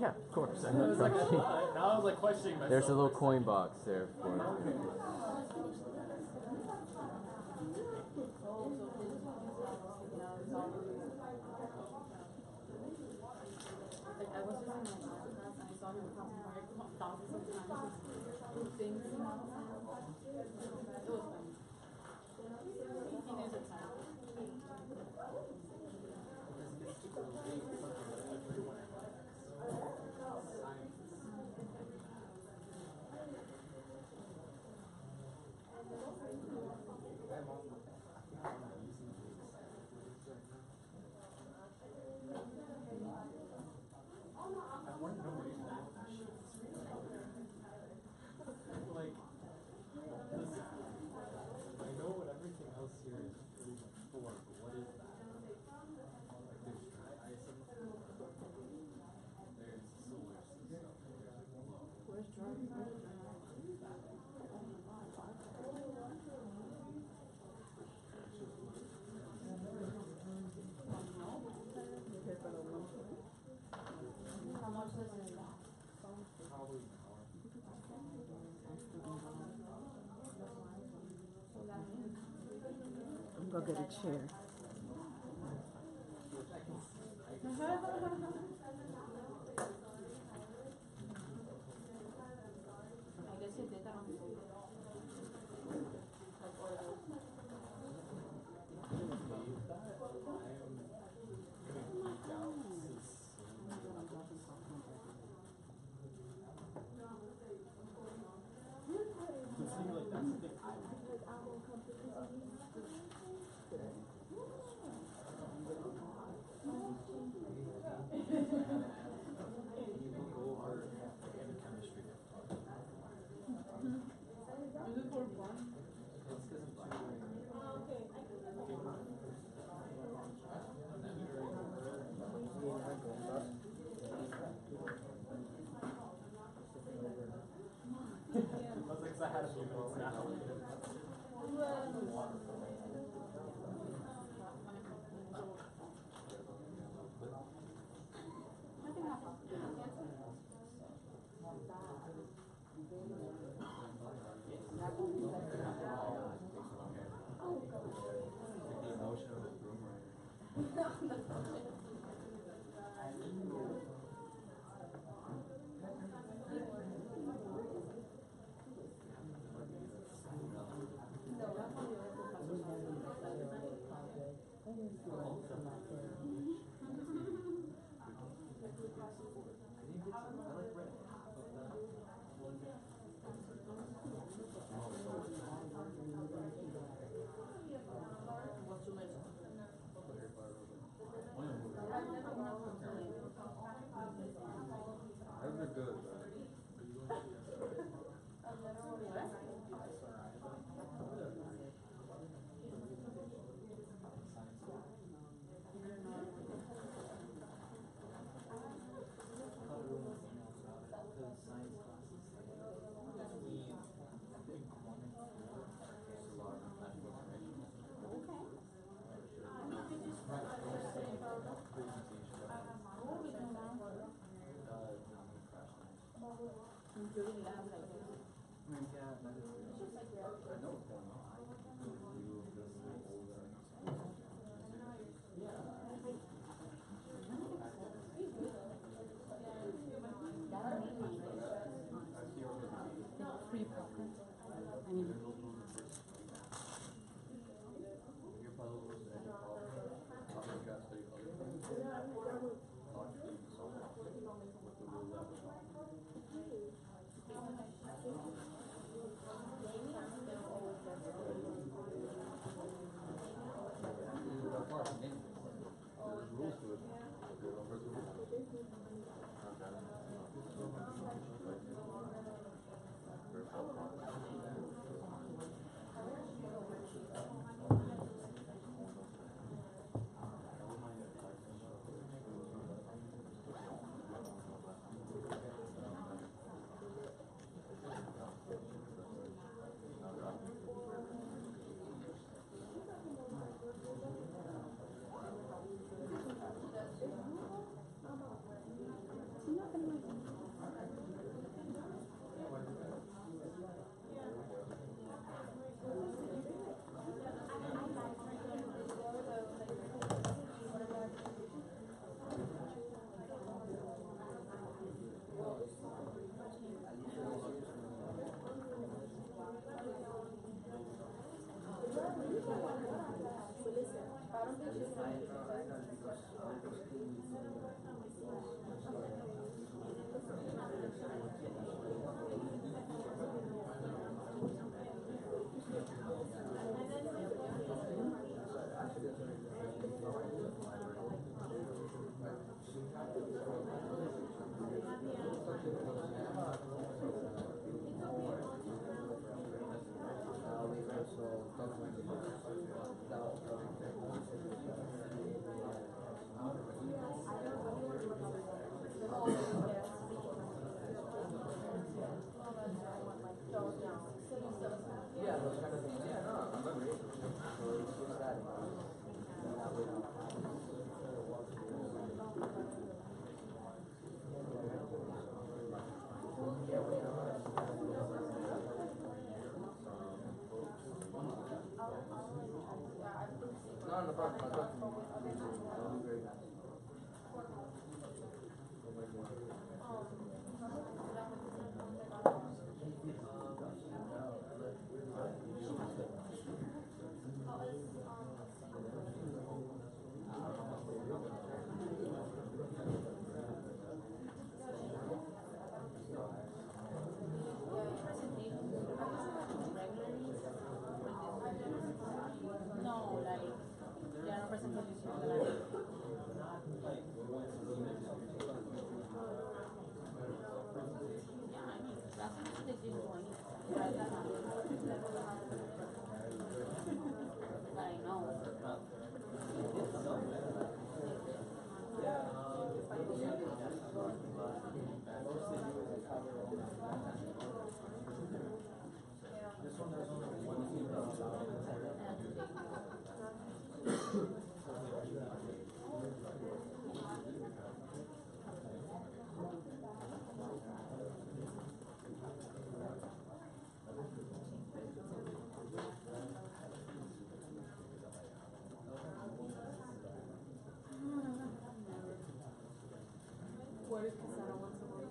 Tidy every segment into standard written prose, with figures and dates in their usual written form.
Yeah, of course. I'm not questioning. Now I was like questioning myself. There's a little coin box there for it. Like I was just in my class and I saw him passing by thousands of times with things in my hand. It was funny. He knows it's time. Like, this, I know what everything else here is pretty much for, but what is that? Like, there's dry ice in the floor. There's the solar system. There's glow. Where's Jordan? How much does it cost? Probably an hour. I'm gonna get a chair. I guess you did that on the sofa. Like oil. Is it for fun? I had a few minutes now. What's too much? Those are good. Including labs like this. Free popcorn. I need Where did Quesada want to work?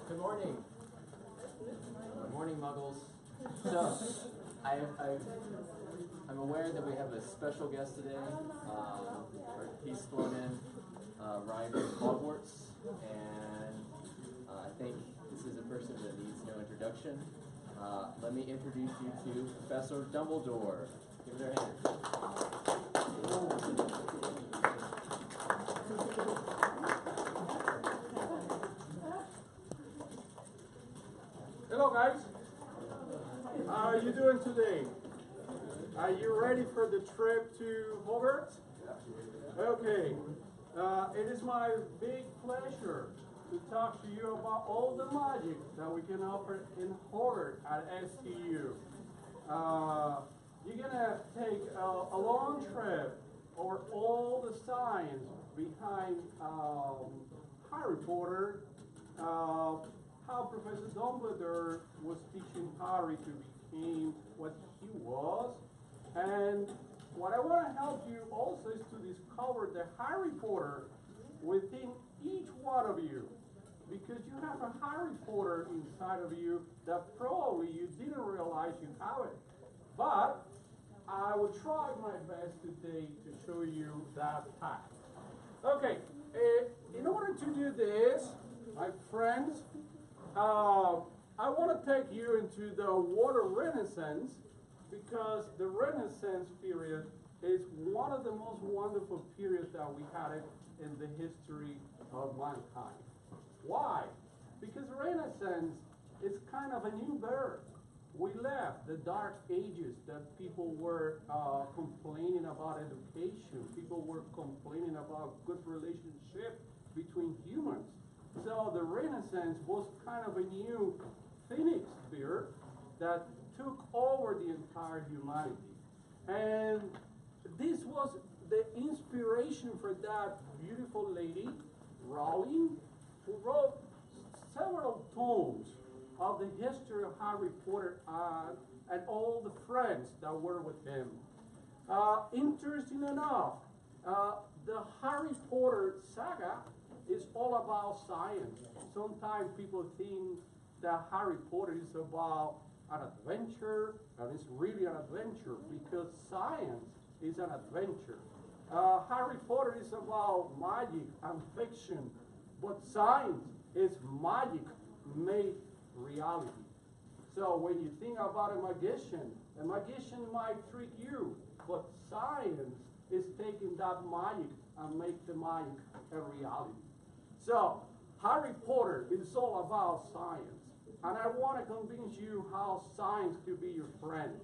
Good morning. Good morning, Muggles. So, I'm aware that we have a special guest today. He's flown in, Ryan from Hogwarts, and I think this is a person that needs no introduction. Let me introduce you to Professor Dumbledore. Give her a hand. Hello guys, how are you doing today? Are you ready for the trip to Hogwarts? Okay, it is my big pleasure to talk to you about all the magic that we can offer in Hogwarts at STU. You're gonna take a long trip over all the science behind Harry Potter, how Professor Dumbledore was teaching Harry to become what he was. And what I want to help you also is to discover the Harry Potter within each one of you. Because you have a Harry Potter inside of you that probably you didn't realize you have it. But I will try my best today to show you that fact. Okay, in order to do this, my friends, I want to take you into the water renaissance, because the Renaissance period is one of the most wonderful periods that we had in the history of mankind. Why? Because Renaissance is kind of a new birth. We left the dark ages that people were complaining about education. People were complaining about good relationship between humans. So the Renaissance was kind of a new phoenix bird that took over the entire humanity. And this was the inspiration for that beautiful lady, Rowling, who wrote several tomes of the history of Harry Potter and all the friends that were with him. Interesting enough, the Harry Potter saga is all about science. Sometimes people think that Harry Potter is about an adventure, and it's really an adventure because science is an adventure. Harry Potter is about magic and fiction, but science is magic made reality. So when you think about a magician might trick you, but science is taking that magic and make the magic a reality. So Harry Potter is all about science. And I want to convince you how science could be your friend.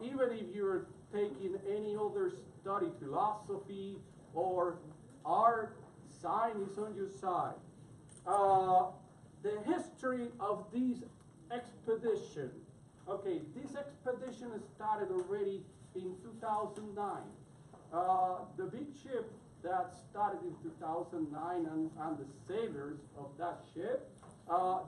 Even if you're taking any other study, philosophy or art, science is on your side. The history of this expedition. Okay, this expedition started already in 2009. The big ship that started in 2009 and the sailors of that ship,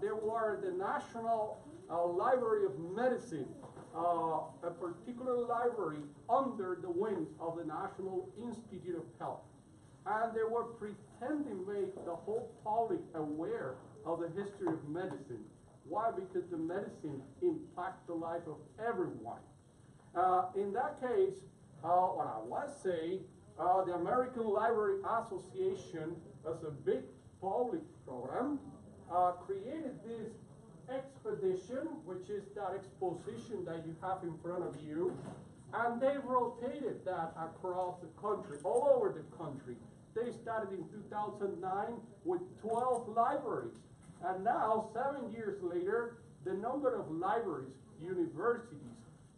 there were the National Library of Medicine, a particular library under the wings of the National Institute of Health. And they were pretending to make the whole public aware of the history of medicine. Why? Because the medicine impacts the life of everyone. In that case, what I want to say, the American Library Association, as a big public program, created this expedition, which is that exposition that you have in front of you, and they rotated that across the country, all over the country. They started in 2009 with 12 libraries, and now, 7 years later, the number of libraries, universities,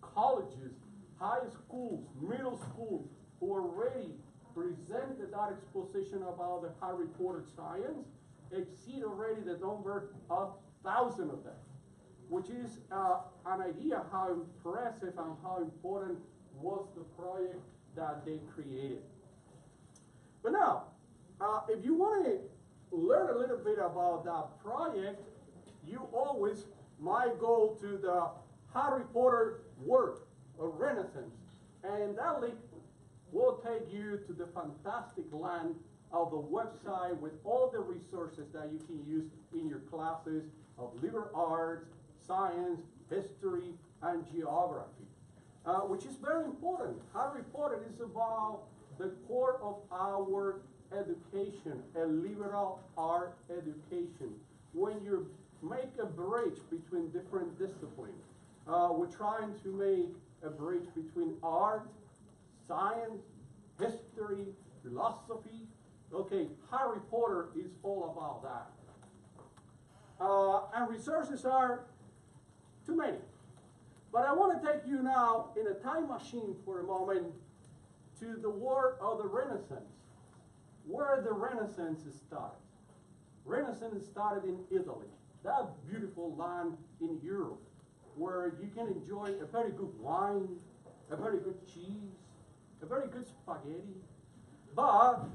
colleges, high schools, middle schools, who already presented that exposition about the Harry Potter science exceed already the number of 1,000 of them, which is an idea how impressive and how important was the project that they created. But now, if you want to learn a little bit about that project, you always might go to the Harry Potter work of Renaissance. And that link will take you to the fantastic land of the website with all the resources that you can use in your classes of liberal arts, science, history, and geography, which is very important. Harry Potter is about the core of our education, a liberal art education. When you make a bridge between different disciplines, we're trying to make a bridge between art, science, history, philosophy. Okay, Harry Potter is all about that. And resources are too many. But I want to take you now in a time machine for a moment to the war of the Renaissance, where the Renaissance started. Renaissance started in Italy, that beautiful land in Europe, where you can enjoy a very good wine, a very good cheese, a very good spaghetti. But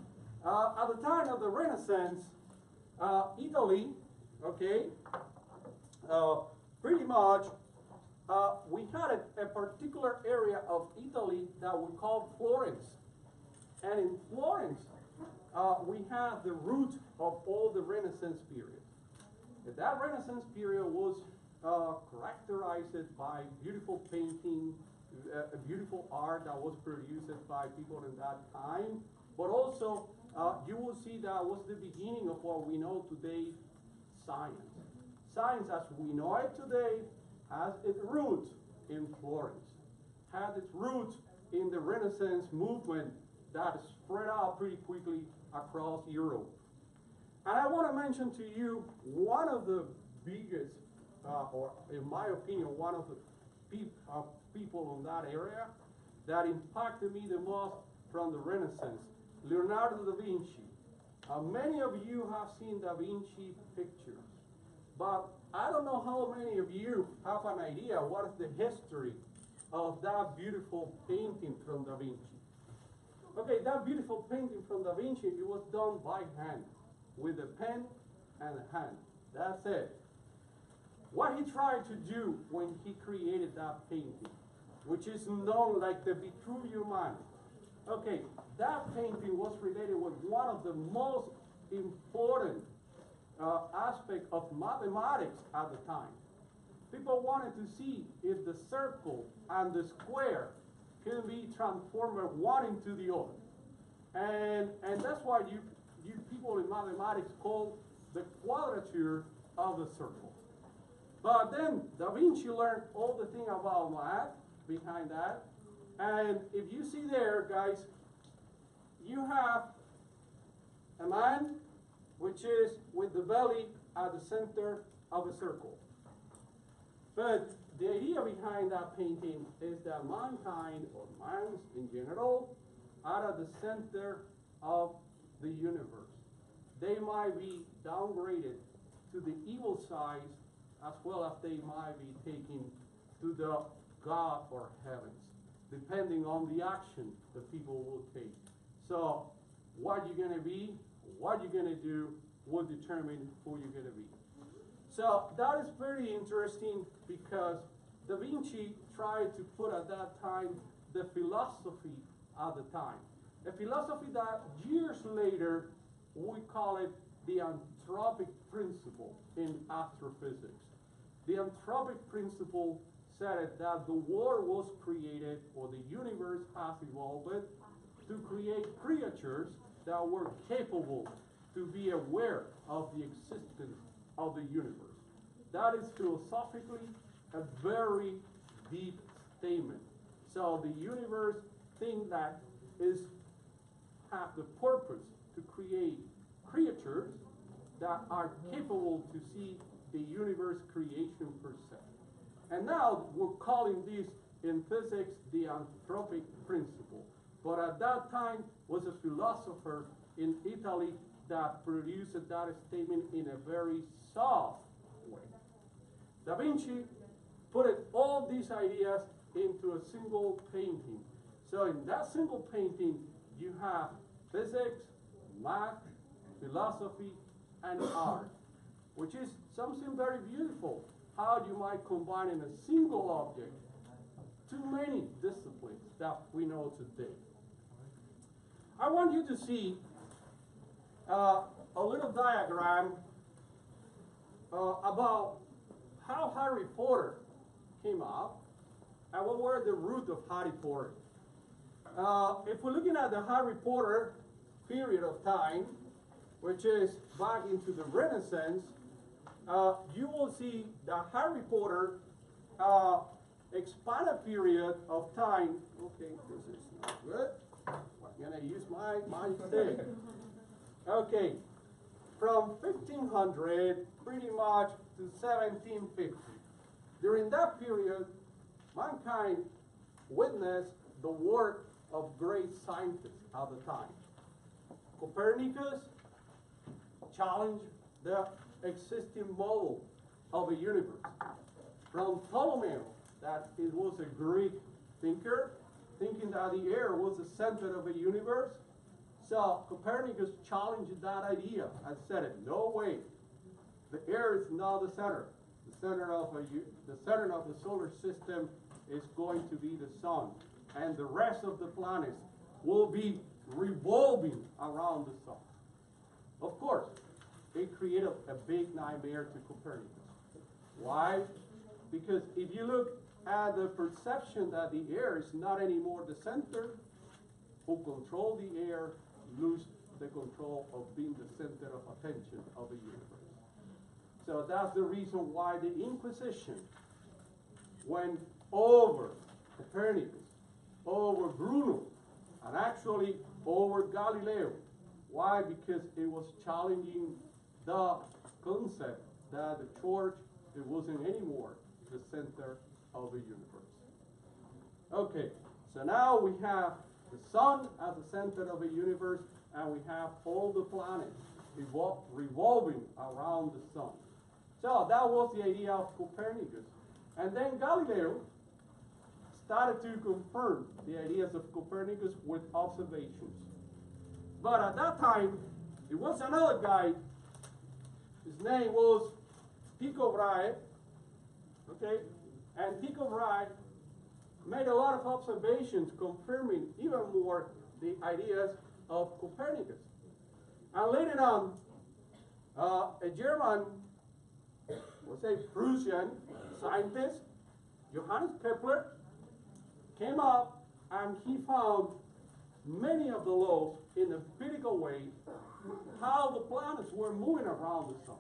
at the time of the Renaissance, Italy, okay, pretty much we had a particular area of Italy that we call Florence. And in Florence, we have the root of all the Renaissance period. And that Renaissance period was characterized by beautiful painting, beautiful art that was produced by people in that time. But also, you will see that was the beginning of what we know today, science. Science as we know it today has its root in Florence, had its root in the Renaissance movement that spread out pretty quickly across Europe. And I want to mention to you one of the biggest, or in my opinion, one of the people in that area that impacted me the most from the Renaissance, Leonardo da Vinci. Many of you have seen Da Vinci pictures, but I don't know how many of you have an idea what is the history of that beautiful painting from Da Vinci. Okay, that beautiful painting from Da Vinci, it was done by hand, with a pen and a hand. That's it. What he tried to do when he created that painting, which is known like the Vitruvian Man. Okay, that painting was related with one of the most important aspects of mathematics at the time. People wanted to see if the circle and the square can be transformed one into the other. And that's why you people in mathematics call the quadrature of the circle. But then Da Vinci learned all the thing about math behind that. And if you see there, guys, you have a man which is with the belly at the center of a circle. But the idea behind that painting is that mankind, or minds in general, are at the center of the universe. They might be downgraded to the evil side, as well as they might be taken to the God or heavens, depending on the action the people will take. So what you're going to be, what you're going to do, will determine who you're going to be. So that is very interesting because Da Vinci tried to put at that time the philosophy at the time. A philosophy that years later we call it the Anthropic Principle in astrophysics. The Anthropic Principle said that the world was created, or the universe has evolved to create creatures that were capable to be aware of the existence of the universe. That is philosophically a very deep statement. So the universe thing that have the purpose to create creatures that are capable to see the universe creation per se. And now we're calling this in physics the Anthropic Principle. But at that time was a philosopher in Italy that produced that statement in a very soft way. Da Vinci put all these ideas into a single painting. So in that single painting, you have physics, math, philosophy, and art, which is something very beautiful. how you might combine in a single object too many disciplines that we know today. I want you to see a little diagram about how Harry Potter came up and what were the root of Harry Potter. If we're looking at the Harry Potter period of time, which is back into the Renaissance, you will see the Harry Potter expanded period of time. Okay, this is not good. I'm gonna use my stick. Okay, from 1500 pretty much to 1750. During that period, mankind witnessed the work of great scientists at the time. Copernicus challenged the existing model of a universe. From Ptolemy, that it was a Greek thinker, thinking that the air was the center of a universe. So Copernicus challenged that idea and said, no way, the air is not the center. The center of the solar system is going to be the sun, and the rest of the planets will be revolving around the sun. Of course, it created a big nightmare to Copernicus. Why? Because if you look at the perception that the air is not anymore the center, who control the air lose the control of being the center of attention of the universe. So that's the reason why the Inquisition went over Copernicus, over Bruno, and actually over Galileo. Why? Because it was challenging the concept that the church, it wasn't anymore the center of the universe. Okay, so now we have the sun as the center of the universe, and we have all the planets revolving around the sun. So that was the idea of Copernicus. And then Galileo started to confirm the ideas of Copernicus with observations. But at that time, it was another guy. His name was Tycho Brahe. Okay? And Tycho Brahe made a lot of observations confirming even more the ideas of Copernicus. And later on, a German, we'll say Prussian scientist, Johannes Kepler, came up and he found many of the laws in a physical way, how the planets were moving around the sun.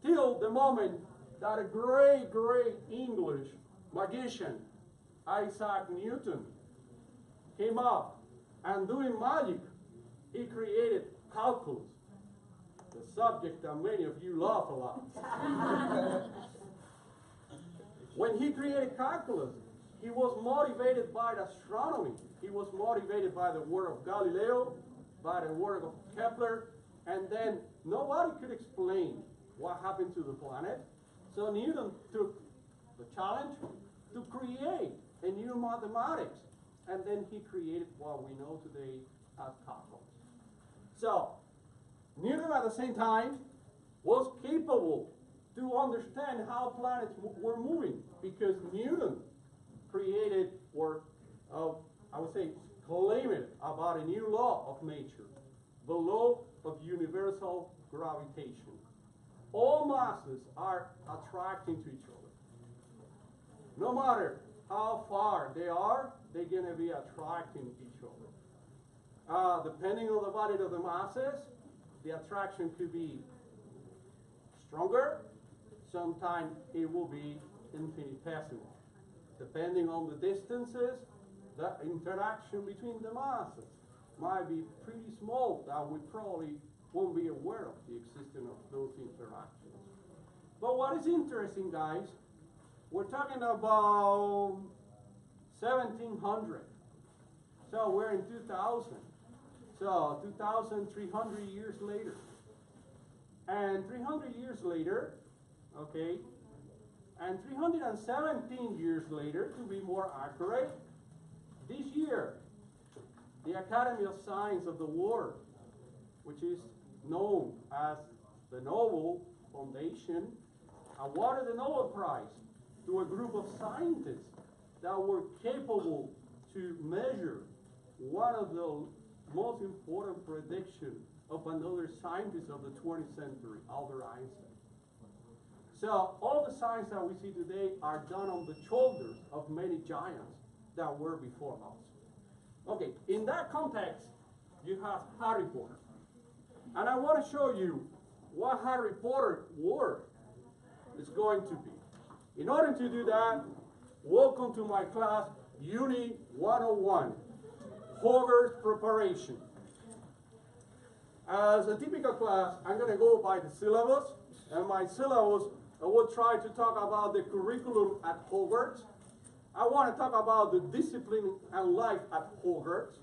Till the moment that a great, great English magician, Isaac Newton, came up and doing magic, he created calculus, the subject that many of you love a lot. When he created calculus, he was motivated by astronomy. He was motivated by the work of Galileo, by the work of Kepler, and then nobody could explain what happened to the planet. So Newton took the challenge to create a new mathematics, and then he created what we know today as calculus. So Newton at the same time was capable to understand how planets were moving, because Newton created, or I would say claimed about a new law of nature, the law of universal gravitation. All masses are attracting to each other. No matter how far they are, they're going to be attracting each other. Depending on the value of the masses, the attraction could be stronger. Sometimes it will be infinitesimal. Depending on the distances, the interaction between the masses might be pretty small, that we probably won't be aware of the existence of those interactions. But what is interesting, guys, we're talking about 1700. So we're in 2000. So 2,300 years later. And 300 years later, okay, and 317 years later, to be more accurate, this year, the Academy of Science of the World, which is known as the Nobel Foundation, awarded the Nobel Prize to a group of scientists that were capable to measure one of the most important predictions of another scientist of the 20th century, Albert Einstein. So all the science that we see today are done on the shoulders of many giants that were before us. Okay, in that context, you have Harry Potter. And I want to show you what Harry Potter world is going to be. In order to do that, welcome to my class, Uni 101, Hogwarts Preparation. As a typical class, I'm going to go by the syllabus, and my syllabus, I will try to talk about the curriculum at Hogwarts. I want to talk about the discipline and life at Hogwarts.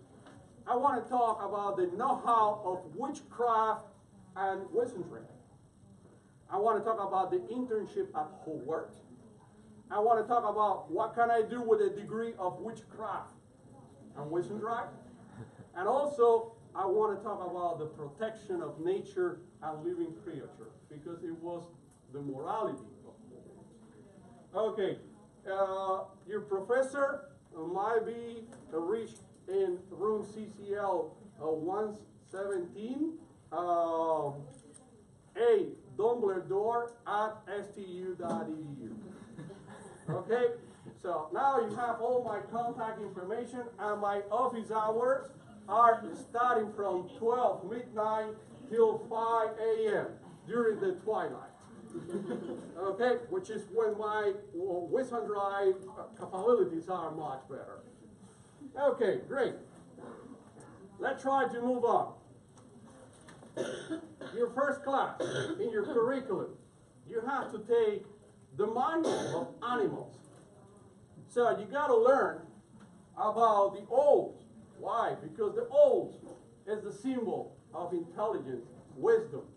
I want to talk about the know-how of witchcraft and wizardry. I want to talk about the internship at Hogwarts. I want to talk about what can I do with a degree of witchcraft and wizardry. And also, I want to talk about the protection of nature and living creatures, because it was the morality of Hogwarts. Okay, your professor might be reached in room CCL 117, A, Dumbledore at stu.edu. Okay, so now you have all my contact information, and my office hours are starting from 12 midnight till 5 a.m. during the twilight. Okay, which is when my wizardry capabilities are much better. Okay, great. Let's try to move on. Your first class in your curriculum, you have to take the manual of animals. So you got to learn about the owls. Why? Because the owls is the symbol of intelligence, wisdom.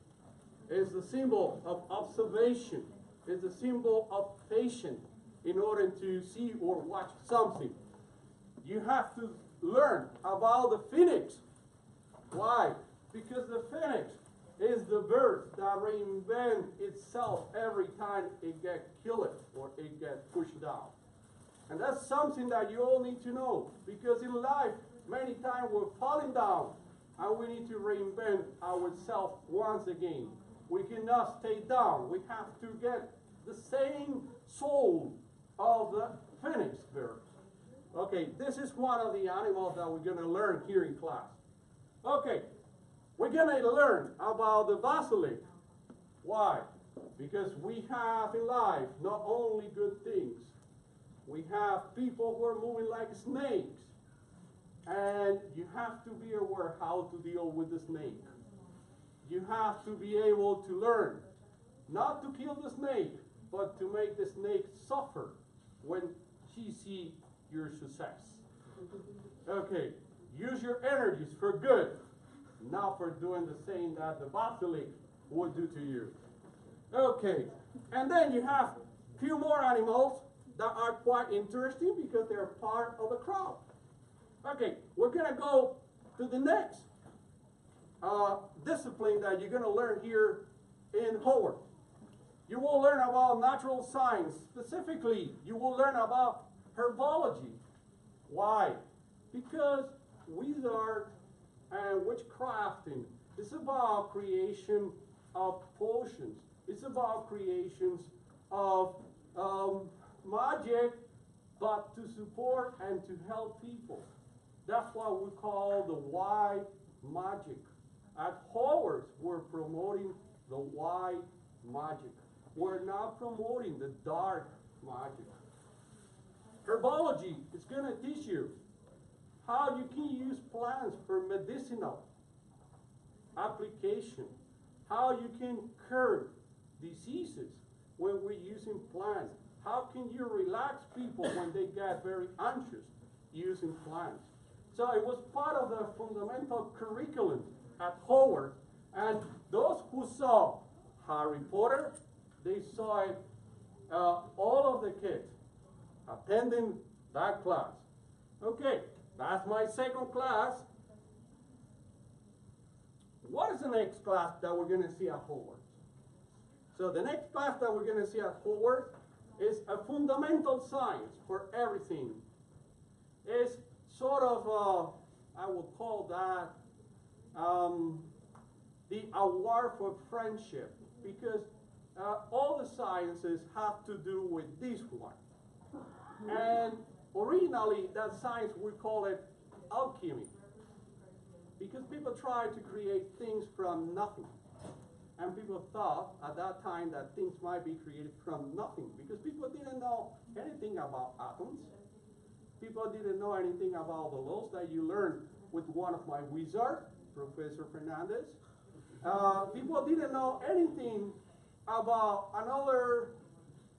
Is the symbol of observation. Is the symbol of patience in order to see or watch something. You have to learn about the phoenix. Why? Because the phoenix is the bird that reinvents itself every time it gets killed or it gets pushed down. And that's something that you all need to know, because in life, many times we're falling down and we need to reinvent ourselves once again. We cannot stay down. We have to get the same soul of the phoenix bird. Okay, this is one of the animals that we're going to learn here in class. Okay, we're going to learn about the basilisk. Why? Because we have in life not only good things, we have people who are moving like snakes. And you have to be aware how to deal with the snake. You have to be able to learn not to kill the snake, but to make the snake suffer when she sees your success. Okay, use your energies for good, not for doing the same that the basilisk would do to you. Okay, and then you have a few more animals that are quite interesting because they're part of the crowd. Okay, we're going to go to the next discipline that you're going to learn here in Howard. You will learn about natural science. Specifically, you will learn about herbology. Why? Because wizard and witchcrafting is about creation of potions. It's about creations of magic, but to support and to help people. That's what we call the white magic. At Hogwarts, we're promoting the white magic. We're not promoting the dark magic. Herbology is going to teach you how you can use plants for medicinal application, how you can cure diseases when we're using plants, how can you relax people when they get very anxious using plants. So it was part of the fundamental curriculum at Howard, and those who saw Harry Potter, they saw it, all of the kids attending that class. Okay, that's my second class. What is the next class that we're going to see at Howard? So the next path that we're going to see forward is a fundamental science for everything. It's sort of, I would call that the award for friendship, because all the sciences have to do with this one. And originally, that science, we call it alchemy, because people tried to create things from nothing. And people thought at that time that things might be created from nothing, because people didn't know anything about atoms. People didn't know anything about the laws that you learned with one of my wizards, Professor Fernandez. People didn't know anything about another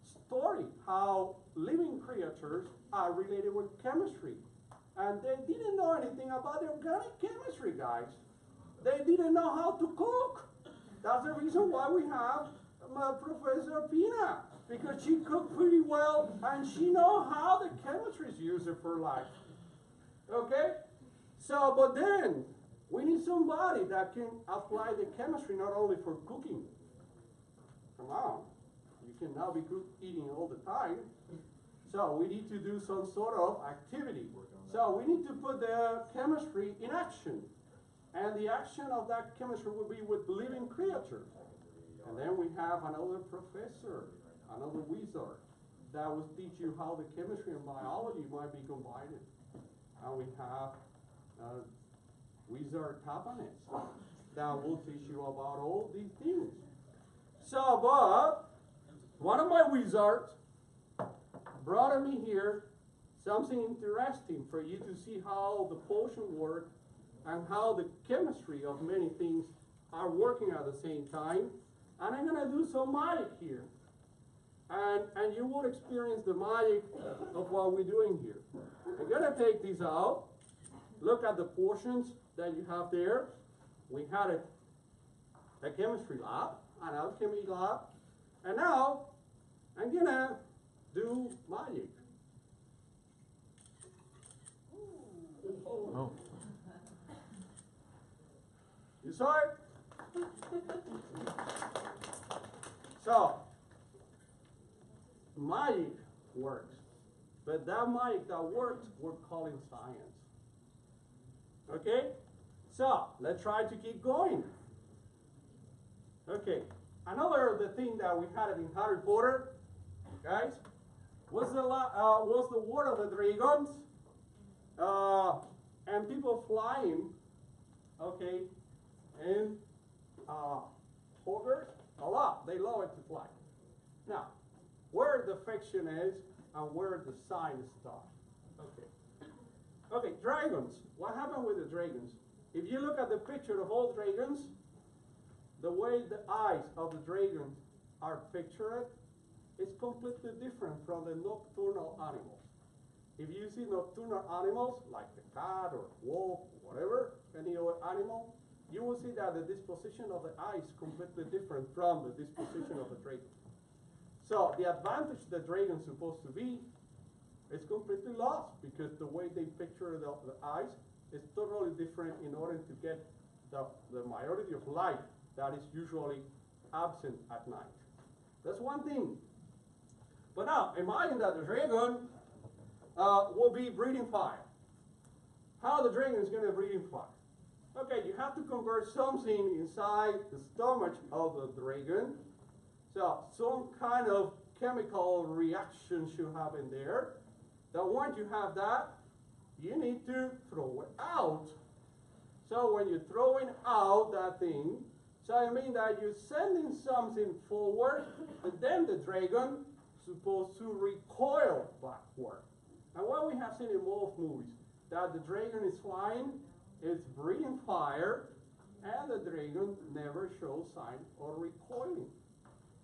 story, how living creatures are related with chemistry. And they didn't know anything about the organic chemistry, guys. They didn't know how to cook. That's the reason why we have Professor Pina, because she cooked pretty well and she knows how the chemistry is used for life. Okay? So, but then we need somebody that can apply the chemistry not only for cooking. Come on, you cannot be eating all the time. So we need to do some sort of activity. So we need to put the chemistry in action. And the action of that chemistry will be with living creatures. And then we have another professor, another wizard, that will teach you how the chemistry and biology might be combined. And we have wizard Tapanes that will teach you about all these things. So, but one of my wizards brought me here something interesting for you to see how the potion works and how the chemistry of many things are working at the same time. And I'm going to do some magic here. And you will experience the magic of what we're doing here. I'm going to take these out. Look at the portions that you have there. We had a chemistry lab, an alchemy lab. And now, I'm going to do magic. Oh. You saw it? So, magic works. But that magic that works, we're calling science. Okay? So, let's try to keep going. Okay. Another of the thing that we had in Harry Potter, guys, was the War of the Dragons. And people flying, okay, and ogres, a lot. They love it to fly. Now, where the fiction is and where the science starts. Okay. Okay, dragons. What happened with the dragons? If you look at the picture of all dragons, the way the eyes of the dragons are pictured is completely different from the nocturnal animals. If you see nocturnal animals, like the cat or wolf, whatever, any other animal, you will see that the disposition of the eye is completely different from the disposition of the dragon. So the advantage the dragon is supposed to be is completely lost, because the way they picture the eyes is totally different in order to get the majority of light that is usually absent at night. That's one thing. But now, imagine that the dragon will be breathing fire. How the dragon is going to breathe fire? Okay, you have to convert something inside the stomach of the dragon. So some kind of chemical reaction should happen there. That once you have that, you need to throw it out. So when you're throwing out that thing, so I mean that you're sending something forward, but then the dragon is supposed to recoil backward. And what we have seen in most movies, that the dragon is flying, it's breathing fire, and the dragon never shows signs of recoiling.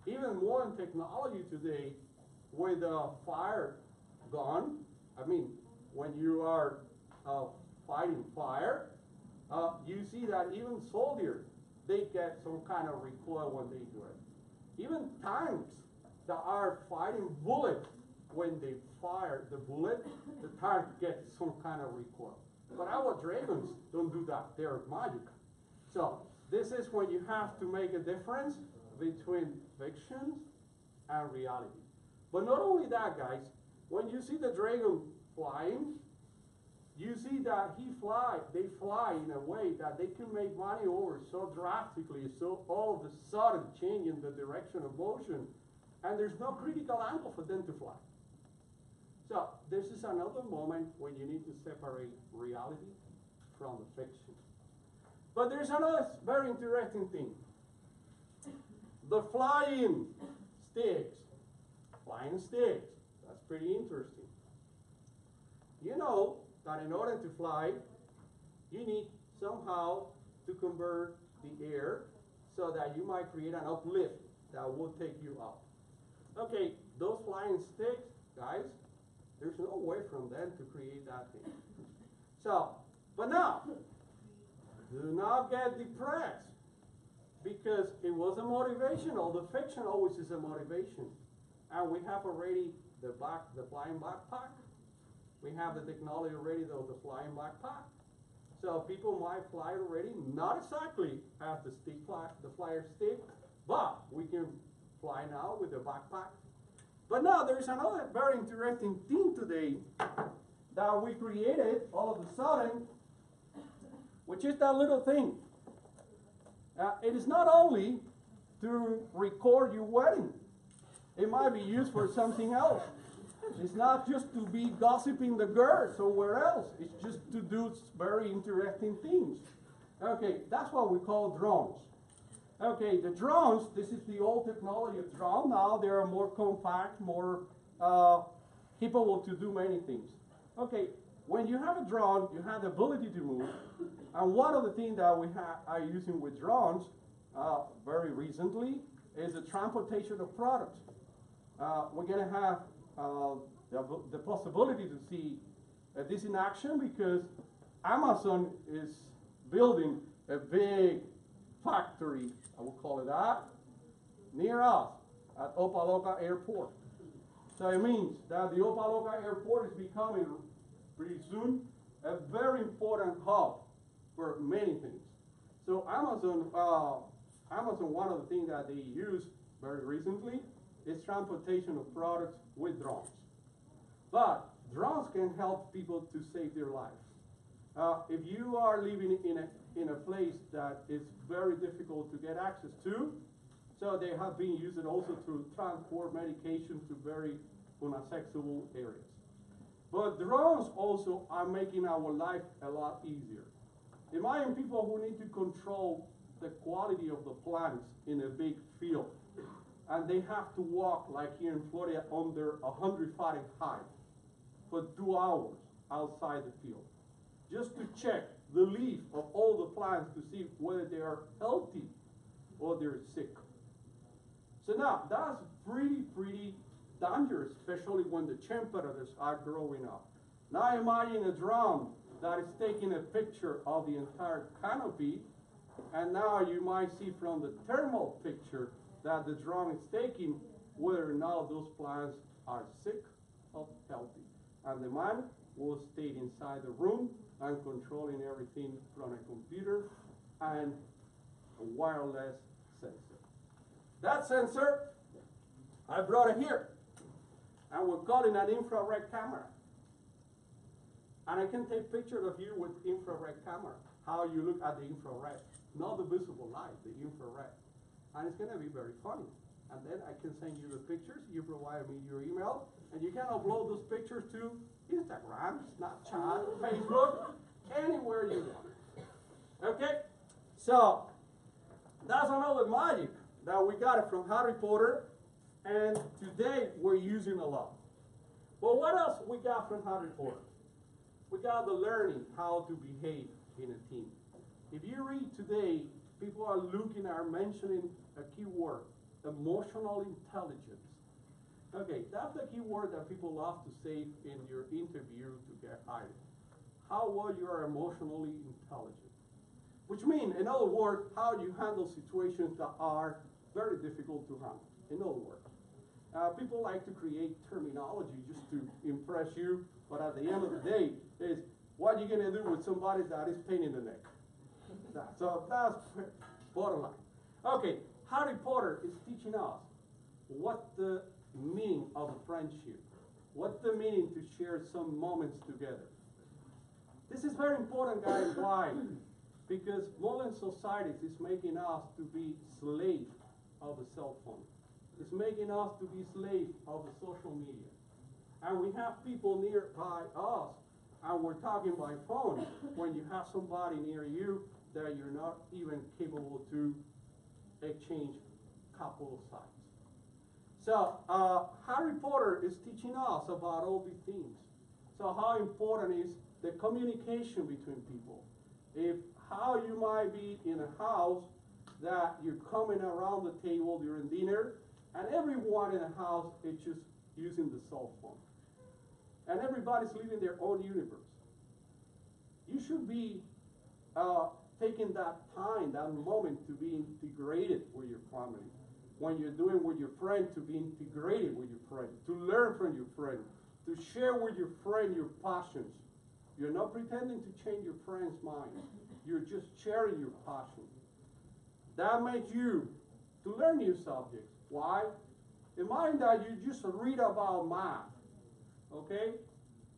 Even modern technology today, with a fire gun, I mean, when you are fighting fire, you see that even soldiers, they get some kind of recoil when they do it. Even tanks that are fighting bullets, when they fire the bullet, the tank gets some kind of recoil. But our dragons don't do that. They're magic. So this is when you have to make a difference between fiction and reality. But not only that, guys, when you see the dragon flying, you see that they fly in a way that they can make money over so drastically, so all of a sudden changing the direction of motion, and there's no critical angle for them to fly. So this is another moment when you need to separate reality from the fiction. But there's another very interesting thing. The flying sticks. Flying sticks. That's pretty interesting. You know that in order to fly, you need somehow to convert the air so that you might create an uplift that will take you up. Okay, those flying sticks, guys, there's no way from them to create that thing. So, but now, do not get depressed, because it was a motivational. The fiction always is a motivation. And we have already the flying backpack. We have the technology already of the flying backpack. So people might fly already, not exactly as the flyer stick, but we can fly now with the backpack. But now there's another very interesting thing today that we created all of a sudden, which is that little thing. It is not only to record your wedding. It might be used for something else. It's not just to be gossiping the girls somewhere else. It's just to do very interesting things. Okay, that's what we call drones. Okay, the drones, this is the old technology of drone. Now they are more compact, more capable to do many things. Okay, when you have a drone, you have the ability to move. And one of the things that we are using with drones very recently is the transportation of products. We're going to have the possibility to see this in action because Amazon is building a big factory, I will call it that, near us at Opaloca Airport. So it means that the Opaloca Airport is becoming pretty soon a very important hub for many things. So Amazon, one of the things that they use very recently is transportation of products with drones. But drones can help people to save their lives. If you are living in a place that is very difficult to get access to, so they have been used also to transport medication to very inaccessible areas. But drones also are making our life a lot easier. Imagine people who need to control the quality of the plants in a big field. And they have to walk, like here in Florida, under 100 Fahrenheit for 2 hours outside the field, just to check the leaf of all the plants to see whether they are healthy or they're sick. So now, that's pretty dangerous, especially when the temperatures are growing up. Now imagine a drone that is taking a picture of the entire canopy, and now you might see from the thermal picture that the drone is taking whether or not those plants are sick or healthy. And the man will stay inside the room and controlling everything from a computer and a wireless sensor. That sensor, I brought it here. And we're calling an infrared camera. And I can take pictures of you with infrared camera, how you look at the infrared, not the visible light, the infrared. And it's going to be very funny. And then I can send you the pictures. You provide me your email, and you can upload those pictures to Instagram, Snapchat, Facebook, anywhere you want. Okay? So, that's another magic that we got it from Harry Potter, and today we're using a lot. But what else we got from Harry Potter? We got the learning how to behave in a team. If you read today, people are mentioning a key word, emotional intelligence. Okay, that's the key word that people love to say in your interview to get hired. How well you are emotionally intelligent. Which means, in other words, how you handle situations that are very difficult to handle. In other words, people like to create terminology just to impress you, but at the end of the day, is what you're going to do with somebody that is pain in the neck. So that's bottom line. Okay, Harry Potter is teaching us what the meaning of a friendship, what the meaning to share some moments together. This is very important, guys. Why? Because modern society is making us to be slaves of the cell phone. It's making us to be slaves of the social media. And we have people nearby us, and we're talking by phone when you have somebody near you that you're not even capable to exchange a couple of sides. So Harry Potter is teaching us about all these things. So how important is the communication between people? If how you might be in a house that you're coming around the table during dinner, and everyone in the house is just using the cell phone. And everybody's living their own universe. You should be taking that time, that moment to be integrated with your family. When you're doing with your friend, to be integrated with your friend, to learn from your friend, to share with your friend your passions. You're not pretending to change your friend's mind. You're just sharing your passion. That makes you to learn new subjects. Why? Imagine that you just read about math, okay?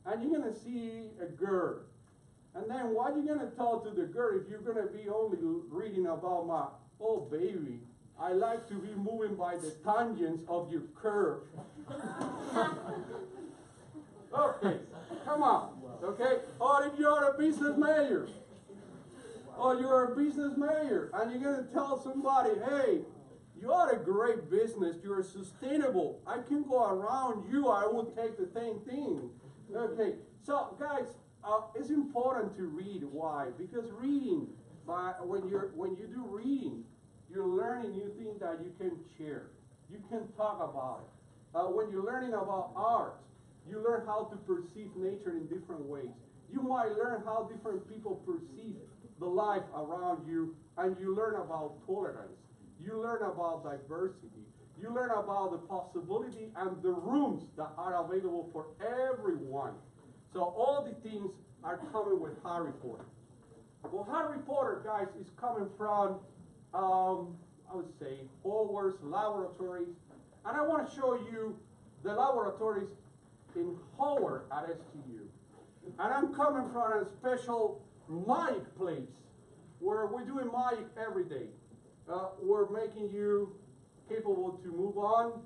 And you're going to see a girl. And then what are you going to tell to the girl if you're going to be only reading about math? Oh, baby, I like to be moving by the tangents of your curve. Okay, come on, okay? Or if you're a business major, or you're a business major, and you're going to tell somebody, hey, you are a great business, you're sustainable, I can go around you, I will take the same thing. Okay, so guys, it's important to read. Why? Because reading, when you do reading, you're learning new things that you can share. You can talk about it. When you're learning about art, you learn how to perceive nature in different ways. You might learn how different people perceive the life around you, and you learn about tolerance. You learn about diversity. You learn about the possibility and the rooms that are available for everyone. So all the things are coming with Harry Potter. Well, Harry Potter, guys, is coming from, I would say, Hogwarts laboratories. And I want to show you the laboratories in Howard at STU. And I'm coming from a special magic place where we're doing magic every day. We're making you capable to move on,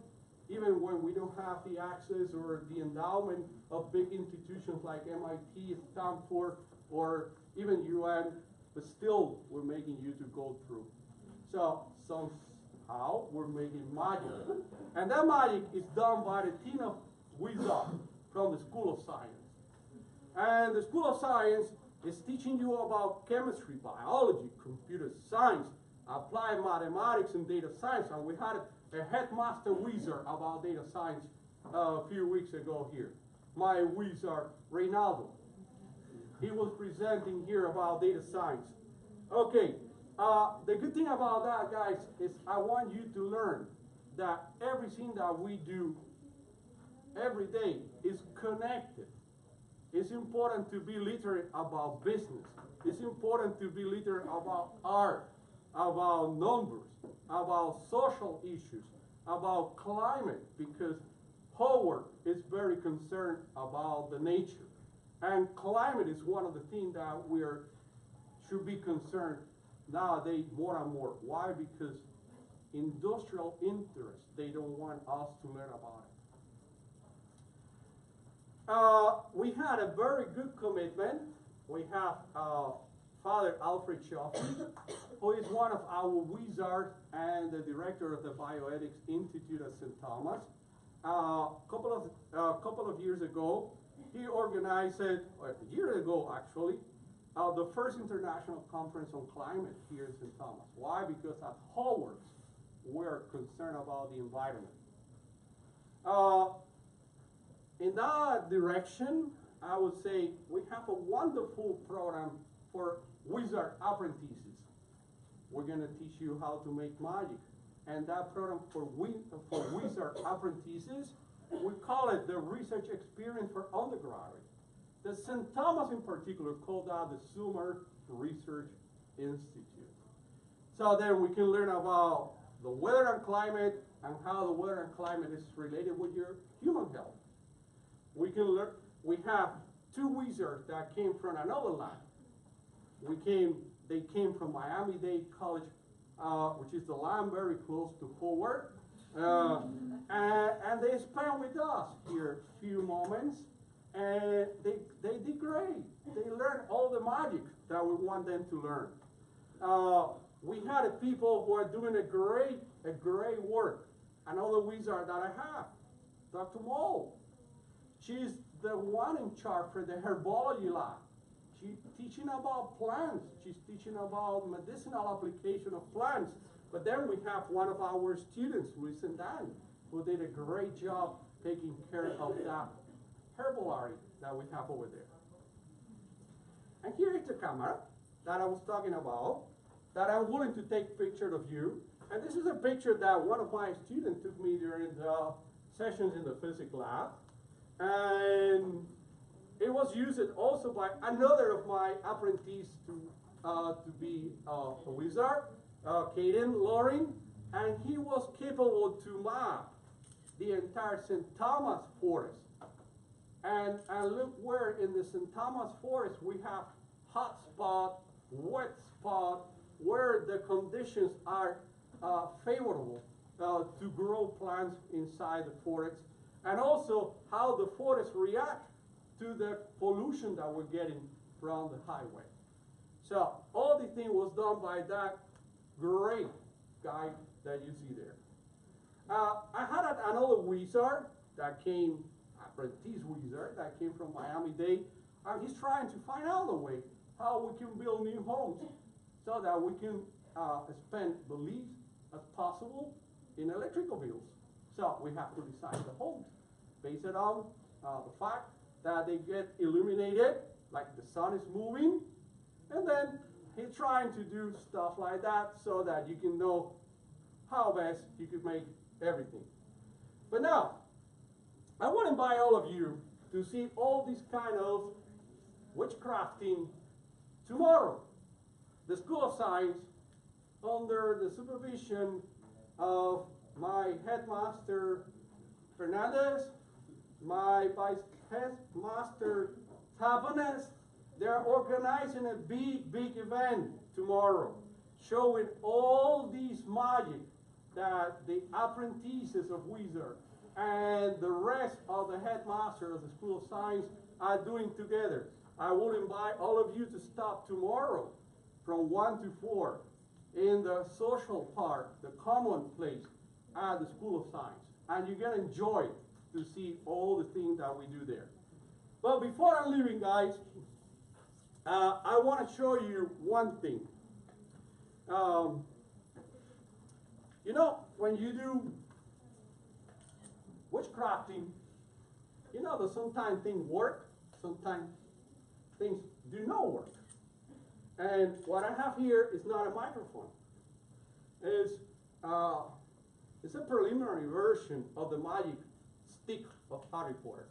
even when we don't have the access or the endowment of big institutions like MIT, Stanford, or even UN, but still we're making you to go through. So somehow we're making magic. And that magic is done by the team of wizards from the School of Science. And the School of Science is teaching you about chemistry, biology, computer science, applied mathematics, and data science. And we had a headmaster wizard about data science a few weeks ago here. My wizard, Reynaldo. He was presenting here about data science. Okay, the good thing about that, guys, is I want you to learn that everything that we do every day is connected. It's important to be literate about business. It's important to be literate about art, about numbers, about social issues, about climate, because Howard is very concerned about the nature. And climate is one of the things that should be concerned nowadays more and more. Why? Because industrial interests, they don't want us to learn about it. We had a very good commitment. We have Father Alfred Shoffley, who is one of our wizards and the director of the Bioethics Institute at St. Thomas. A couple of years ago, he organized, a year ago actually, the first international conference on climate here in St. Thomas. Why? Because at Howard, we're concerned about the environment. In that direction, I would say we have a wonderful program for wizard apprentices. We're going to teach you how to make magic. And that program for wizard apprentices, we call it the research experience for undergraduate. The St. Thomas in particular called that the Summer Research Institute. So then we can learn about the weather and climate, and how the weather and climate is related with your human health. We can learn. We have two wizards that came from another land. They came from Miami-Dade College, which is the land very close to Fort Worth, and they spent with us here a few moments, and they did great. They learned all the magic that we want them to learn. We had people who are doing a great work. Another wizard that I have, Dr. Moll. She's the one in charge for the Herbology lab. She's teaching about plants. She's teaching about medicinal application of plants. But then we have one of our students, Luis and Dan, who did a great job taking care of that Herbology that we have over there. And here is the camera that I was talking about, that I'm willing to take pictures of you. And this is a picture that one of my students took me during the sessions in the physics lab. And it was used also by another of my apprentices to be a wizard, Caden Loring, and he was capable to map the entire St. Thomas forest. And look where in the St. Thomas forest we have hot spot, wet spot, where the conditions are favorable to grow plants inside the forest, and also how the forest reacts to the pollution that we're getting from the highway. So all the thing was done by that great guy that you see there. I had another wizard that came, apprentice wizard that came from Miami-Dade, and he's trying to find out a way how we can build new homes so that we can spend the least as possible in electrical bills. So we have to design the homes based on the fact that they get illuminated, like the sun is moving, and then he's trying to do stuff like that so that you can know how best you could make everything. But now, I want to invite all of you to see all these kind of witchcrafting tomorrow. The School of Science, under the supervision of my headmaster Fernandez, my vice headmaster Tabones, they're organizing a big event tomorrow, showing all these magic that the apprentices of wizards and the rest of the headmaster of the School of Science are doing together. I will invite all of you to stop tomorrow from 1 to 4 in the social part, the common place at the School of Science. And you're going to enjoy to see all the things that we do there. But before I'm leaving, guys, I want to show you one thing. You know, when you do witchcrafting, you know that sometimes things work, sometimes things do not work. And what I have here is not a microphone. It's a preliminary version of the magic stick of Harry Potter.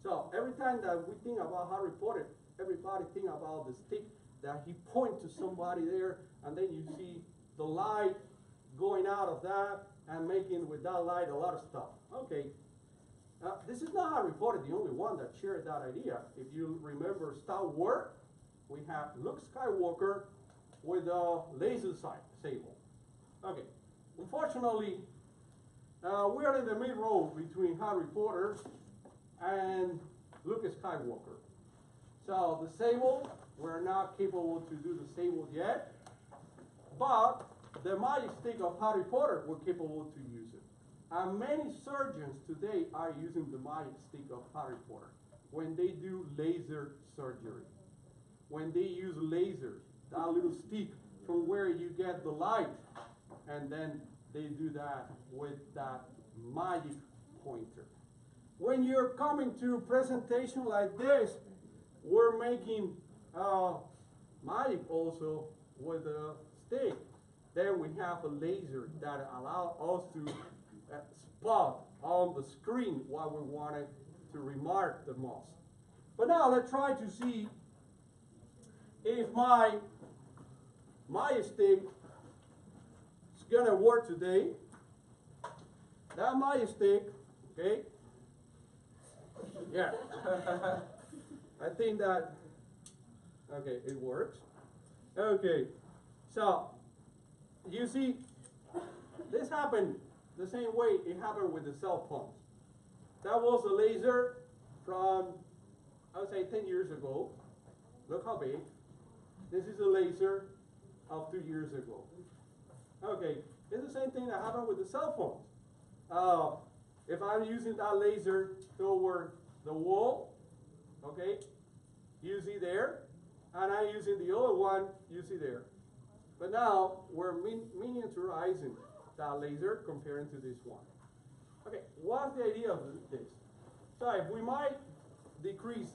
So every time that we think about Harry Potter, everybody think about the stick that he points to somebody there, and then you see the light going out of that and making with that light a lot of stuff. Okay, this is not Harry Potter, the only one that shared that idea. If you remember Star Wars, we have Luke Skywalker with a laser sable. Okay, unfortunately, we are in the mid-road between Harry Potter and Luke Skywalker. So the sable, we're not capable to do the sable yet, but the magic stick of Harry Potter, we're capable to use it. And many surgeons today are using the magic stick of Harry Potter when they do laser surgery. When they use laser, that little stick from where you get the light, and then they do that with that magic pointer. When you're coming to a presentation like this, we're making magic also with a stick. Then we have a laser that allows us to spot on the screen what we wanted to remark the most. But now let's try to see if my stick gonna work today. That magic stick, okay? Yeah. I think that, okay, it works. Okay, so you see, this happened the same way it happened with the cell phones. That was a laser from, I would say 10 years ago. Look how big. This is a laser of 2 years ago. Okay, it's the same thing that happened with the cell phones. If I'm using that laser toward the wall, okay, you see there, and I'm using the other one, you see there. But now we're miniaturizing that laser comparing to this one. Okay, what's the idea of this? So if we might decrease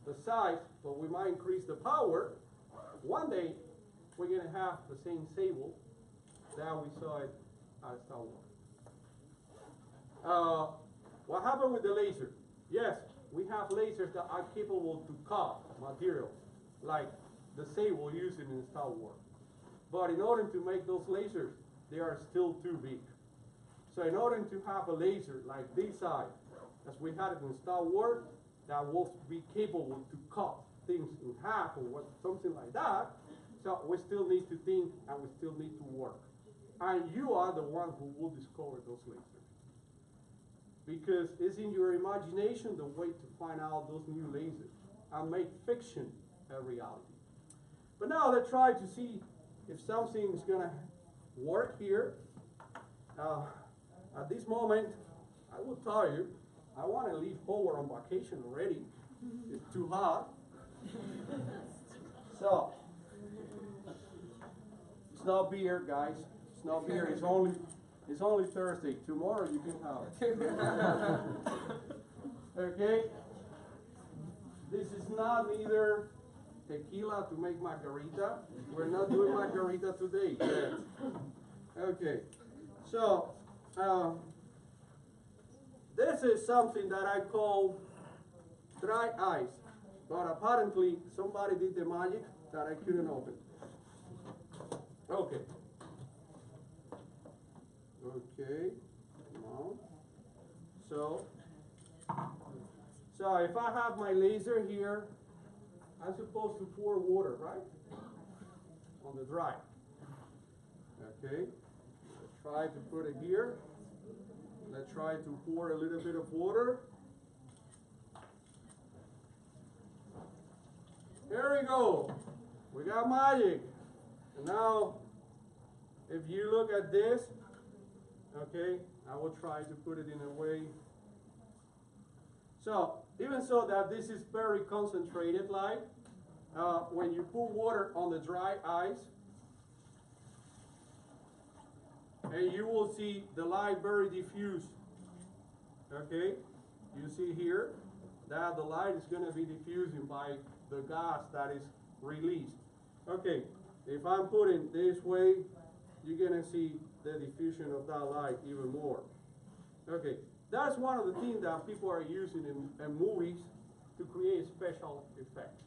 the size, but we might increase the power, one day we're going to have the same sable that we saw it at Star Wars. What happened with the laser? Yes, we have lasers that are capable to cut material, like the sable used in Star Wars. But in order to make those lasers, they are still too big. So in order to have a laser like this size, as we had it in Star Wars, that will be capable to cut things in half or what, something like that, so we still need to think and we still need to work. And you are the one who will discover those lasers. Because it's in your imagination the way to find out those new lasers and make fiction a reality. But now let's try to see if something is going to work here. At this moment, I will tell you, I want to leave Howard on vacation already. It's too hot. So, it's not beer, guys. It's not beer. It's only Thursday. Tomorrow you can have it. Okay? This is not either tequila to make margarita. We're not doing margarita today yet. Okay. So, this is something that I call dry ice. But apparently somebody did the magic that I couldn't open. Okay. Okay. Come on. So if I have my laser here, I'm supposed to pour water, right? On the dry. Okay. Let's try to put it here. Let's try to pour a little bit of water. Here we go. We got magic. And now, if you look at this, okay, I will try to put it in a way. So, even so that this is very concentrated light, when you put water on the dry ice, and you will see the light very diffuse. Okay, you see here that the light is going to be diffusing by the gas that is released. Okay, if I'm putting this way, you're going to see the diffusion of that light even more. Okay, that's one of the things that people are using in movies to create special effects.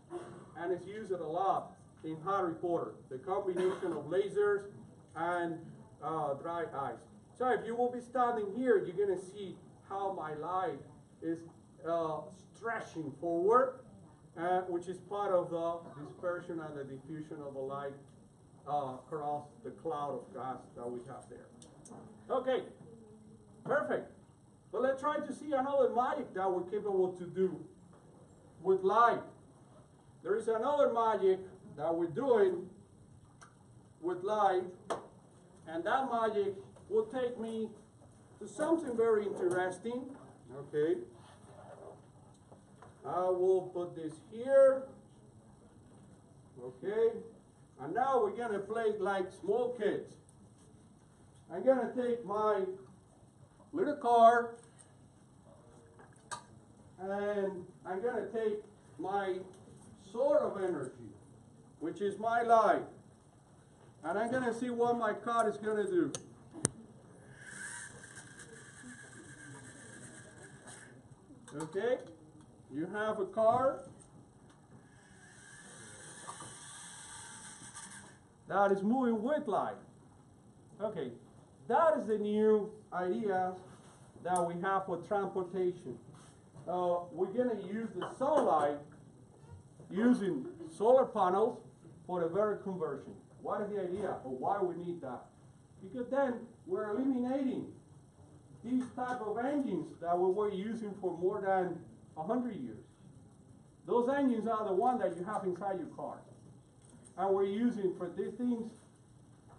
And it's used a lot in Harry Potter, the combination of lasers and dry ice. So if you will be standing here, you're going to see how my light is stretching forward, which is part of the dispersion and the diffusion of the light across the cloud of gas that we have there. Okay, perfect. But let's try to see another magic that we're capable to do with light. There is another magic that we're doing with light, and that magic will take me to something very interesting. Okay. I will put this here. Okay. And now we're going to play like small kids. I'm going to take my little car and I'm going to take my source of energy, which is my light. And I'm going to see what my car is going to do. Okay? You have a car that is moving with light. Okay, that is the new idea that we have for transportation. We're gonna use the sunlight using solar panels for the very conversion. What is the idea of why we need that? Because then we're eliminating these type of engines that we were using for more than 100 years. Those engines are the ones that you have inside your car. And we're using for these things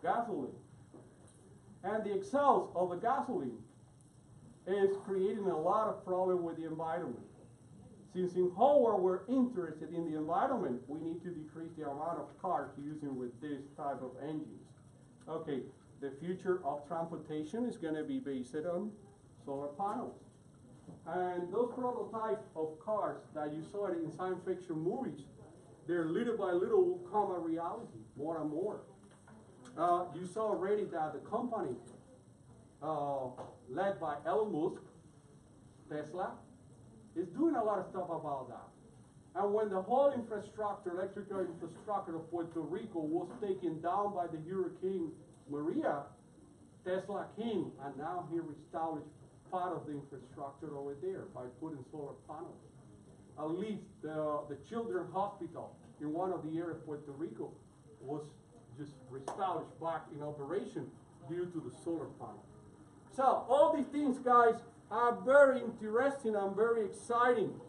gasoline. And the exhaust of the gasoline is creating a lot of problem with the environment. Since in Howard we're interested in the environment, we need to decrease the amount of cars using with this type of engines. Okay, the future of transportation is going to be based on solar panels. And those prototypes of cars that you saw in science fiction movies, they're little by little will come a reality, more and more. You saw already that the company led by Elon Musk, Tesla, is doing a lot of stuff about that. And when the whole infrastructure, electrical infrastructure of Puerto Rico was taken down by the Hurricane Maria, Tesla came and now he reestablished part of the infrastructure over there by putting solar panels. At least the Children's Hospital in one of the areas of Puerto Rico was just reestablished back in operation due to the solar panel. So all these things, guys, are very interesting and very exciting.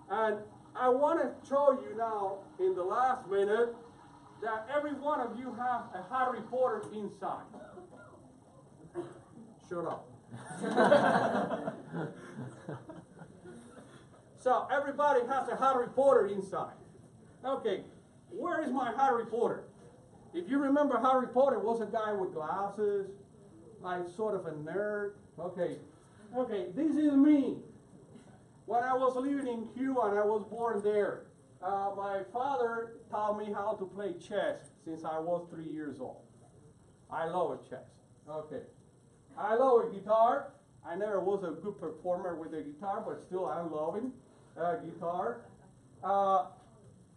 And I want to show you now in the last minute that every one of you have a Harry Potter inside. Shut up. So everybody has a Harry Potter inside. Okay, where is my Harry Potter? If you remember, Harry Potter was a guy with glasses, like sort of a nerd. Okay, this is me. When I was living in Cuba and I was born there, my father taught me how to play chess since I was 3 years old. I love chess. Okay. I love guitar. I never was a good performer with the guitar, but still I'm loving guitar.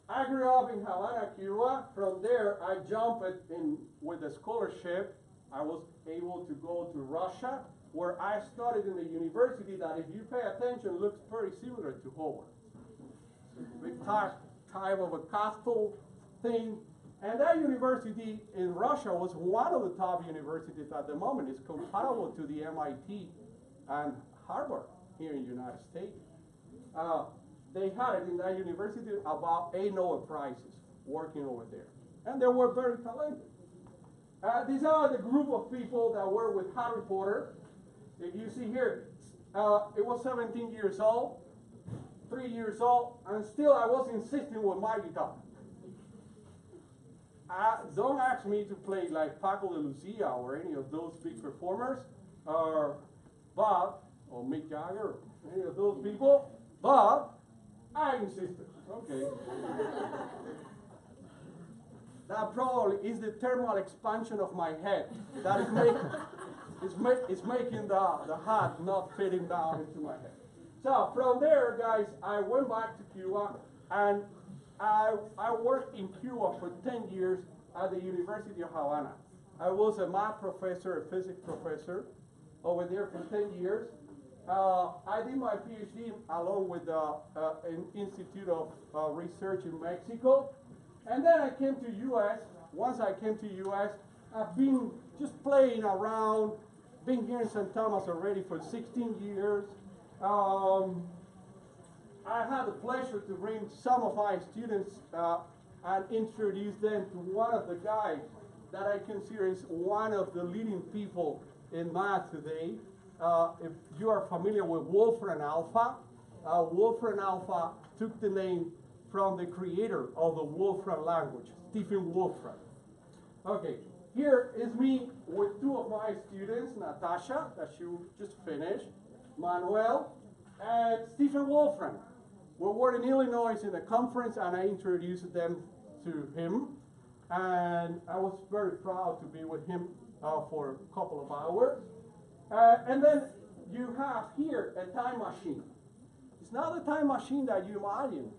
I grew up in Havana, Cuba. From there, I jumped in with a scholarship. I was able to go to Russia, where I studied in a university that, if you pay attention, looks very similar to Howard. Big type of a castle thing. And that university in Russia was one of the top universities at the moment. It's comparable to the MIT and Harvard here in the United States. They had it in that university about 8 Nobel Prizes working over there. And they were very talented. These are the group of people that were with Harry Potter. If you see here, it was 17 years old, 3 years old, and still I was insisting with my guitar. Don't ask me to play like Paco de Lucia or any of those big performers, or Bob, or Mick Jagger, or any of those people, but I insisted. Okay. That probably is the thermal expansion of my head that is making the hat not fitting down into my head. So from there, guys, I went back to Cuba, and I worked in Cuba for 10 years at the University of Havana. I was a math professor, a physics professor over there for 10 years. I did my PhD along with an Institute of Research in Mexico. And then I came to U.S. Once I came to U.S., I've been just playing around, been here in St. Thomas already for 16 years. I had the pleasure to bring some of my students and introduce them to one of the guys that I consider is one of the leading people in math today. If you are familiar with Wolfram Alpha, Wolfram Alpha took the name from the creator of the Wolfram language, Stephen Wolfram. Okay, here is me with 2 of my students, Natasha, that she just finished, Manuel, and Stephen Wolfram. We were in Illinois in a conference, and I introduced them to him, and I was very proud to be with him for a couple of hours. And then you have here a time machine. It's not the time machine that you imagine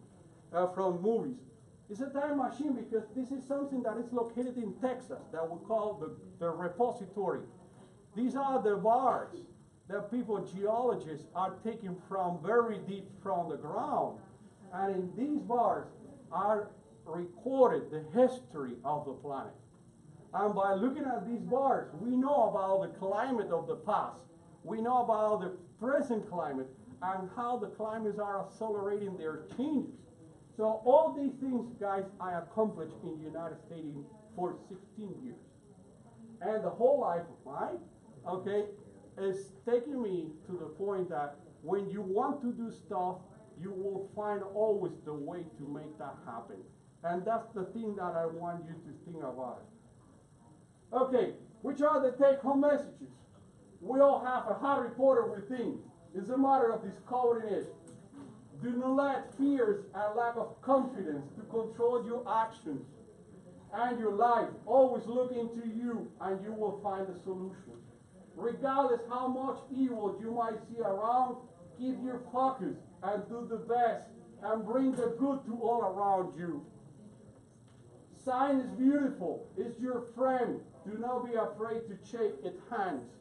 from movies. It's a time machine because this is something that is located in Texas that we call the repository. These are the bars that people, geologists, are taking from very deep from the ground. And in these bars are recorded the history of the planet. And by looking at these bars, we know about the climate of the past. We know about the present climate and how the climates are accelerating their changes. So all these things, guys, I accomplished in the United States for 16 years. And the whole life of mine, okay, is taking me to the point that when you want to do stuff, you will find always the way to make that happen. And that's the thing that I want you to think about. Okay, which are the take-home messages? We all have a Harry Potter within. It's a matter of discovering it. Do not let fears and lack of confidence to control your actions and your life. Always look into you and you will find a solution. Regardless how much evil you might see around, keep your focus and do the best and bring the good to all around you. Science is beautiful. It's your friend. Do not be afraid to shake its hands.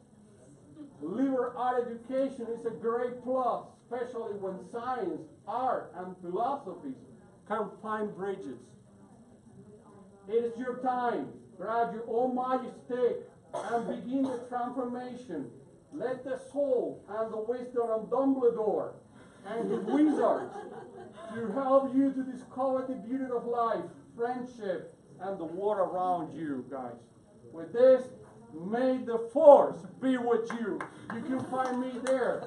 Liberal art education is a great plus, especially when science, art, and philosophies can find bridges. It is your time. Grab your own magic stick and begin the transformation. Let the soul and the wisdom of Dumbledore and his wizards to help you to discover the beauty of life, friendship, and the world around you, guys. With this, may the force be with you. You can find me there.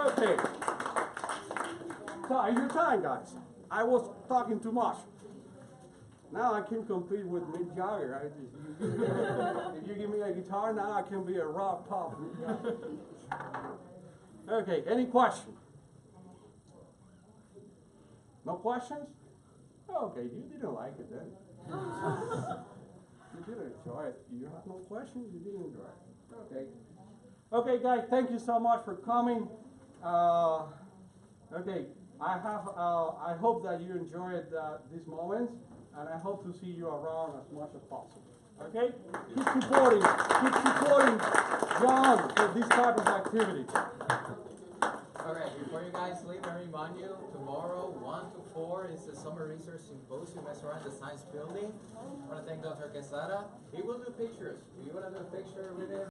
Okay. So, your time, guys. I was talking too much. Now I can compete with Mick Jagger. If you give me a guitar now, I can be a rock pop. Okay, any questions? No questions? Okay, you didn't like it then. You didn't enjoy it. You have no questions, you didn't enjoy it. Okay. Okay, guys, thank you so much for coming. Okay, I hope that you enjoyed these moments, and I hope to see you around as much as possible. Okay? Keep supporting John for this type of activity. Alright, before you guys leave, I remind you, tomorrow, 1 to 4, is the Summer Research Symposium around the Science Building. I want to thank Dr. Quesada. He will do pictures. Do you want to do a picture with him?